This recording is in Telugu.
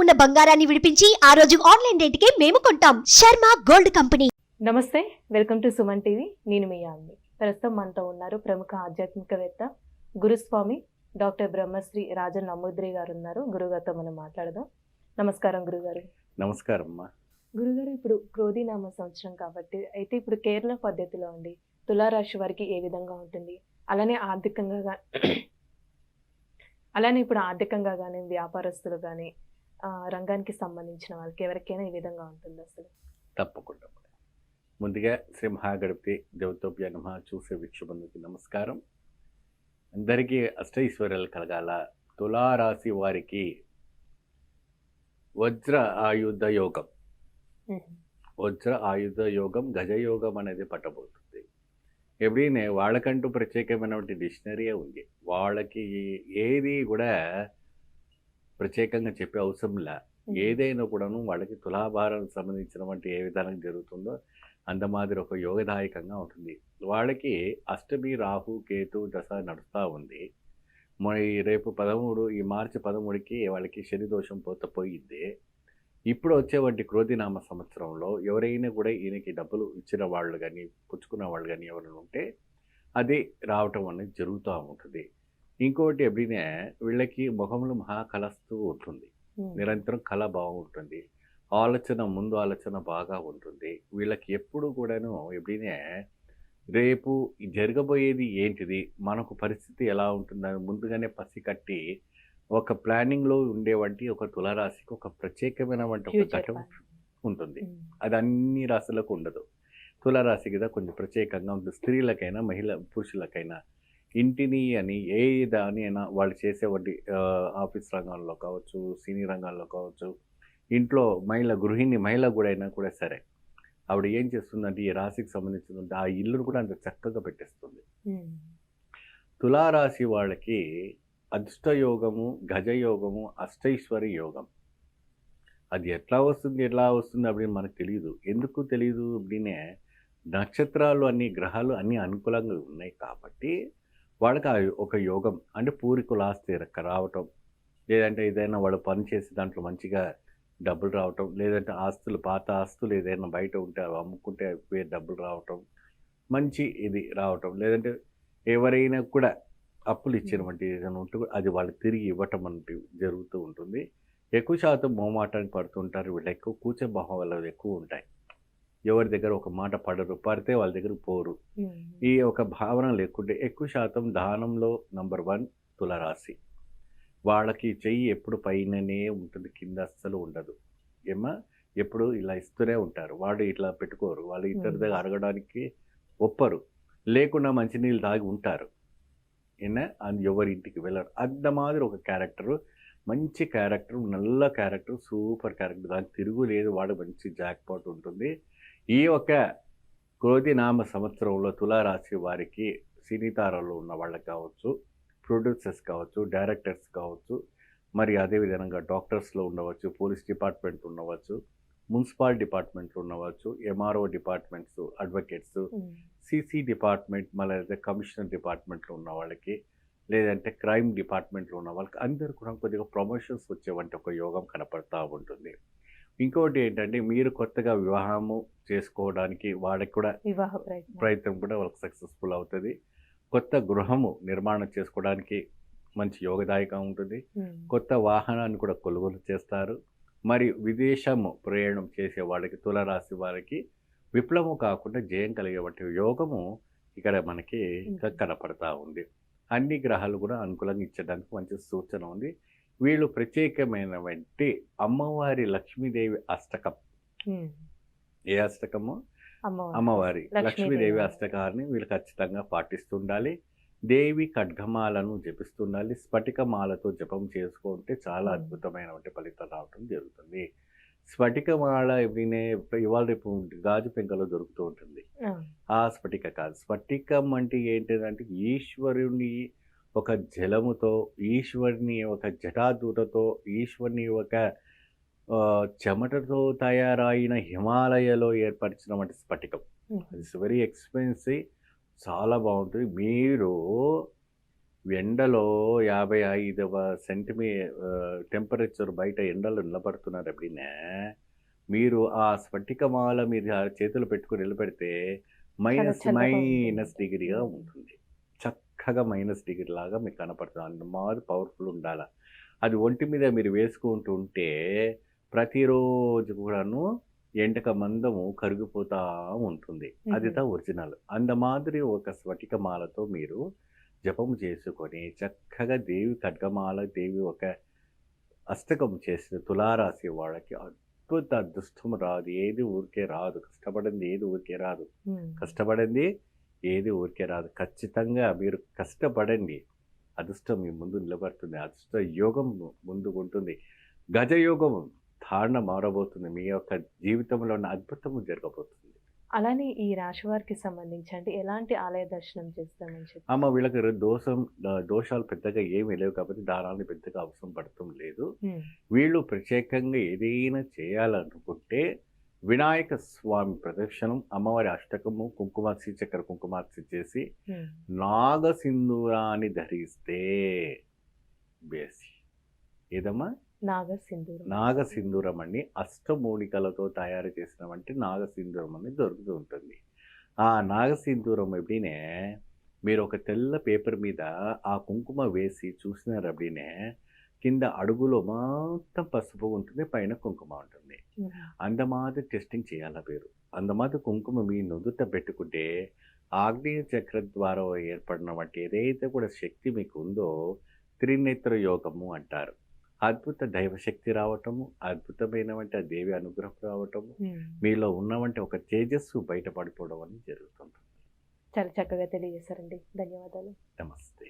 ఉన్న బంగారాన్ని విడిపించి ఆ రోజు ఆన్లైన్ రేటుకే మేము కొంటాం. Sharma gold company. నమస్తే, వెల్కమ్ టు సుమన్ టీవీ. నేను మీ యామ్ని. ప్రస్తుతం మనతో ఉన్నారు ప్రముఖ ఆధ్యాత్మికవేత్త గురుస్వామి డాక్టర్ బ్రహ్మశ్రీ రాజన్ నమూద్రి గారు ఉన్నారు. గురుగారితో మనం మాట్లాడదాం. నమస్కారం గురుగారు. నమస్కారం అమ్మా. గురుగారు, ఇప్పుడు క్రోధినామ సంవత్సరం కాబట్టి అయితే ఇప్పుడు కేరళ పద్ధతిలో అండి తులారాశి వారికి ఏ విధంగా ఉంటుంది, అలానే ఇప్పుడు ఆర్థికంగా కానీ వ్యాపారస్తులు కానీ రంగానికి సంబంధించిన వాళ్ళకి ఎవరికైనా ఈ విధంగా ఉంటుంది అసలు? తప్పకుండా. ముందుగా శ్రీ మహాగణపతి దేవతోభ్య నమః. చూసే వీక్షబంధుకి నమస్కారం. అందరికీ అష్టైశ్వర్యాలు కలగాల. తులారాశి వారికి వజ్ర ఆయుధ యోగం, గజయోగం అనేది పట్టబోతుంది. ఎప్పుడైనా వాళ్ళకంటూ ప్రత్యేకమైనటువంటి డిక్షనరీ ఉంది. వాళ్ళకి ఏది కూడా ప్రత్యేకంగా చెప్పే అవసరంలా. ఏదైనా కూడాను వాళ్ళకి తులాభారం సంబంధించినటువంటి ఏ విధానం జరుగుతుందో అంత మాదిరి ఒక యోగదాయకంగా ఉంటుంది. వాళ్ళకి అష్టమి రాహు కేతు దశ నడుస్తూ ఉంది. మరి రేపు 13 ఈ మార్చి 13కి వాళ్ళకి శని దోషం పోయింది. ఇప్పుడు వచ్చేవంటి క్రోధినామ సంవత్సరంలో ఎవరైనా కూడా ఈయనకి డబ్బులు ఇచ్చిన వాళ్ళు కానీ పుచ్చుకున్న వాళ్ళు కానీ ఎవరైనా ఉంటే అది రావటం అనేది జరుగుతూ ఉంటుంది. ఇంకోటి ఎప్పుడైనా వీళ్ళకి ముఖంలో మహా కలస్తూ ఉంటుంది. నిరంతరం కళ బాగుంటుంది. ముందు ఆలోచన బాగా ఉంటుంది. వీళ్ళకి ఎప్పుడు కూడాను ఎప్పుడైనా రేపు జరగబోయేది ఏంటిది, మనకు పరిస్థితి ఎలా ఉంటుందని ముందుగానే పసికట్టి ఒక ప్లానింగ్లో ఉండేవంటి ఒక తులారాశికి ఒక ప్రత్యేకమైనటువంటి ఒక ఘటన ఉంటుంది. అది అన్ని రాశులకు ఉండదు. తులారాశి కదా కొంచెం ప్రత్యేకంగా ఉంటుంది. స్త్రీలకైనా పురుషులకైనా ఇంటిని అని ఏ దాని అయినా వాళ్ళు చేసేవాటి ఆఫీస్ రంగాల్లో కావచ్చు, సినీ రంగాల్లో కావచ్చు, ఇంట్లో గృహిణి మహిళ కూడా అయినా కూడా సరే ఆవిడ ఏం చేస్తుందంటే ఈ రాశికి సంబంధించిన ఆ ఇల్లును కూడా అంత చక్కగా పెట్టేస్తుంది. తులారాశి వాళ్ళకి అదృష్టయోగము, గజయోగము, అష్టైశ్వర్య యోగం అది ఎట్లా వస్తుంది அப்படின்னு మనకు తెలియదు. ఎందుకు తెలియదు அப்படிనే నక్షత్రాలు అన్ని గ్రహాలు అన్నీ అనుకూలంగా ఉన్నాయి కాబట్టి వాళ్ళకి ఒక యోగం అంటే పూర్వీకులాస్తి రావటం, లేదంటే ఏదైనా వాళ్ళు పని చేసి దాంట్లో మంచిగా డబ్బులు రావటం, లేదంటే పాత ఆస్తులు ఏదైనా బయట ఉంటే అవి అమ్ముకుంటే డబ్బులు రావటం, మంచి ఇది రావటం, లేదంటే ఎవరైనా కూడా అప్పులు ఇచ్చినటువంటి ఏదైనా ఉంటే అది వాళ్ళకి తిరిగి ఇవ్వటం అంటే జరుగుతూ ఉంటుంది. ఎక్కువ శాతం మోమాటానికి పడుతుంటారు. వీళ్ళు ఎక్కువ కూర్చే భావం వల్ల ఎక్కువ ఉంటాయి. ఎవరి దగ్గర ఒక మాట పడితే వాళ్ళ దగ్గర పోరు. ఈ ఒక భావన లేకుంటే ఎక్కువ శాతం దానంలో నంబర్ 1 తులారాశి. వాళ్ళకి చెయ్యి ఎప్పుడు పైననే ఉంటుంది, కింద అస్సలు ఉండదు. ఎప్పుడు ఇలా ఇస్తూనే ఉంటారు. వాళ్ళు ఇట్లా పెట్టుకోరు. వాళ్ళు ఇతర దగ్గర అడగడానికి ఒప్పరు. లేకుండా మంచినీళ్ళు తాగి ఉంటారు. ఎవరి ఇంటికి వెళ్ళరు. అంత మాదిరి ఒక క్యారెక్టరు, మంచి క్యారెక్టర్, నల్ల క్యారెక్టర్, సూపర్ క్యారెక్టర్. దానికి తిరుగులేదు. వాడు మంచి జాక్పాట్ ఉంటుంది. ఈ ఒక క్రోధినామ సంవత్సరంలో తులారాశి వారికి సినీ తారాల్లో ఉన్న వాళ్ళకి కావచ్చు, ప్రొడ్యూసర్స్ కావచ్చు, డైరెక్టర్స్ కావచ్చు, మరి అదేవిధంగా డాక్టర్స్లో ఉండవచ్చు, పోలీస్ డిపార్ట్మెంట్ ఉండవచ్చు, మున్సిపల్ డిపార్ట్మెంట్లో ఉండవచ్చు, MRO departments, advocates, CC department, మళ్ళీ కమిషనర్ డిపార్ట్మెంట్లో ఉన్న వాళ్ళకి, లేదంటే క్రైమ్ డిపార్ట్మెంట్లో ఉన్న వాళ్ళకి అందరూ కూడా కొద్దిగా ప్రమోషన్స్ వచ్చేవంటి ఒక యోగం కనపడతా ఉంటుంది. ఇంకోటి ఏంటంటే మీరు కొత్తగా వివాహము చేసుకోవడానికి వాళ్ళకి కూడా ప్రయత్నం కూడా వాళ్ళకి సక్సెస్ఫుల్ అవుతుంది. కొత్త గృహము నిర్మాణం చేసుకోవడానికి మంచి యోగదాయకం ఉంటుంది. కొత్త వాహనాన్ని కూడా కొనుగోలు చేస్తారు. మరి విదేశము ప్రయాణం చేసే వాళ్ళకి, తులారాశి వారికి విప్లవం కాకుండా జయం కలిగేటువంటి యోగము ఇక్కడ మనకి కనపడతా ఉంది. అన్ని గ్రహాలు కూడా అనుకూలంగా ఇచ్చడానికి మంచి సూచన ఉంది. వీళ్ళు ప్రత్యేకమైనటువంటి అమ్మవారి లక్ష్మీదేవి అష్టకం. ఏ అష్టకము? అమ్మవారి లక్ష్మీదేవి అష్టకాన్ని వీళ్ళు ఖచ్చితంగా పాటిస్తుండాలి. దేవి ఖడ్గమాలను జపిస్తుండాలి. స్ఫటికమాలతో జపం చేసుకుంటే చాలా అద్భుతమైనటువంటి ఫలితం రావడం జరుగుతుంది. స్ఫటికమాల ఇవాళ రేపు గాజు పెంకలో దొరుకుతూ ఉంటుంది. ఆ స్ఫటిక కాదు. స్ఫటికం అంటే ఏంటిదంటే ఈశ్వరుని ఒక జలముతో, ఈశ్వరుని ఒక జటాదూతతో, ఈశ్వరుని ఒక చెమటతో తయారైన హిమాలయలో ఏర్పరిచినటువంటి స్ఫటికం. ఇట్స్ వెరీ ఎక్స్పెన్సివ్, చాలా బాగుంటుంది. మీరు ఎండలో 55 టెంపరేచర్ బయట ఎండలో నిలబడుతున్నారు అప్పుడినే మీరు ఆ స్ఫటికమాల మీరు ఆ చేతులు పెట్టుకుని నిలబెడితే చల్లగా మైనస్ ఉంటుంది. డిగ్రీగా ఉంటుంది. చక్కగా మైనస్ డిగ్రీ లాగా మీకు కనపడుతుంది. అంత మాది పవర్ఫుల్ ఉండాలి. అది ఒంటి మీద మీరు వేసుకుంటూ ఉంటే ప్రతిరోజు కూడాను ఎండక మందము కరిగిపోతూ ఉంటుంది. అదిదా ఒరిజినల్. అంత మాదిరి ఒక స్ఫటికమాలతో మీరు జపం చేసుకొని చక్కగా దేవి ఖడ్గమాల, దేవి ఒక అష్టకం చేసిన తులారాశి వాళ్ళకి అద్భుత అదృష్టం రాదు. ఏది ఊరికే రాదు. కష్టపడింది ఏది ఊరికే రాదు. కష్టపడింది ఏది ఊరికే రాదు. ఖచ్చితంగా మీరు కష్టపడండి. అదృష్టం మీ ముందు నిలబడుతుంది. అదృష్ట యోగం ముందుకుంటుంది. గజయోగం ధారణ మారబోతుంది. మీ యొక్క జీవితంలో ఉన్న అద్భుతము జరగబోతుంది. అలానే ఈ రాశి వారికి సంబంధించి అంటే ఎలాంటి ఆలయ దర్శనం చేస్తామని చెప్పి అమ్మ వీళ్ళకి దోషాలు పెద్దగా ఏమీ లేవు కాబట్టి దానాన్ని పెద్దగా అవసరం పడటం లేదు. వీళ్ళు ప్రత్యేకంగా ఏదైనా చేయాలనుకుంటే వినాయక స్వామి ప్రదక్షిణం, అమ్మవారి అష్టకము, కుంకుమార్చి, చక్కెర కుంకుమార్చి చేసి నాగసింధూరాన్ని ధరిస్తే బేసి ఏదమ్మా నాగసింధూరం అండి. అష్టమూలికలతో తయారు చేసినవంటి నాగసింధూరం అని దొరుకుతూ ఉంటుంది. ఆ నాగసింధూరం ఎప్పుడైనా మీరు ఒక తెల్ల పేపర్ మీద ఆ కుంకుమ వేసి చూసినారు అప్పుడైనా కింద అడుగులో మొత్తం పసుపు ఉంటుంది, పైన కుంకుమ ఉంటుంది. అందమాది టెస్టింగ్ చేయాల మీరు. అందమాది కుంకుమ మీ నుదుట పెట్టుకుంటే ఆగ్నేయ చక్ర ద్వారా ఏర్పడిన వంటి ఏదైతే కూడా శక్తి మీకు ఉందో త్రినేత్ర యోగము అంటారు. అద్భుత దైవశక్తి రావటము, అద్భుతమైన వంటి ఆ దేవి అనుగ్రహం రావటము, మీలో ఉన్నవంటి ఒక తేజస్సు బయటపడిపోవడం అని జరుగుతుంది. చాలా చక్కగా తెలియజేశారండి. ధన్యవాదాలు. నమస్తే.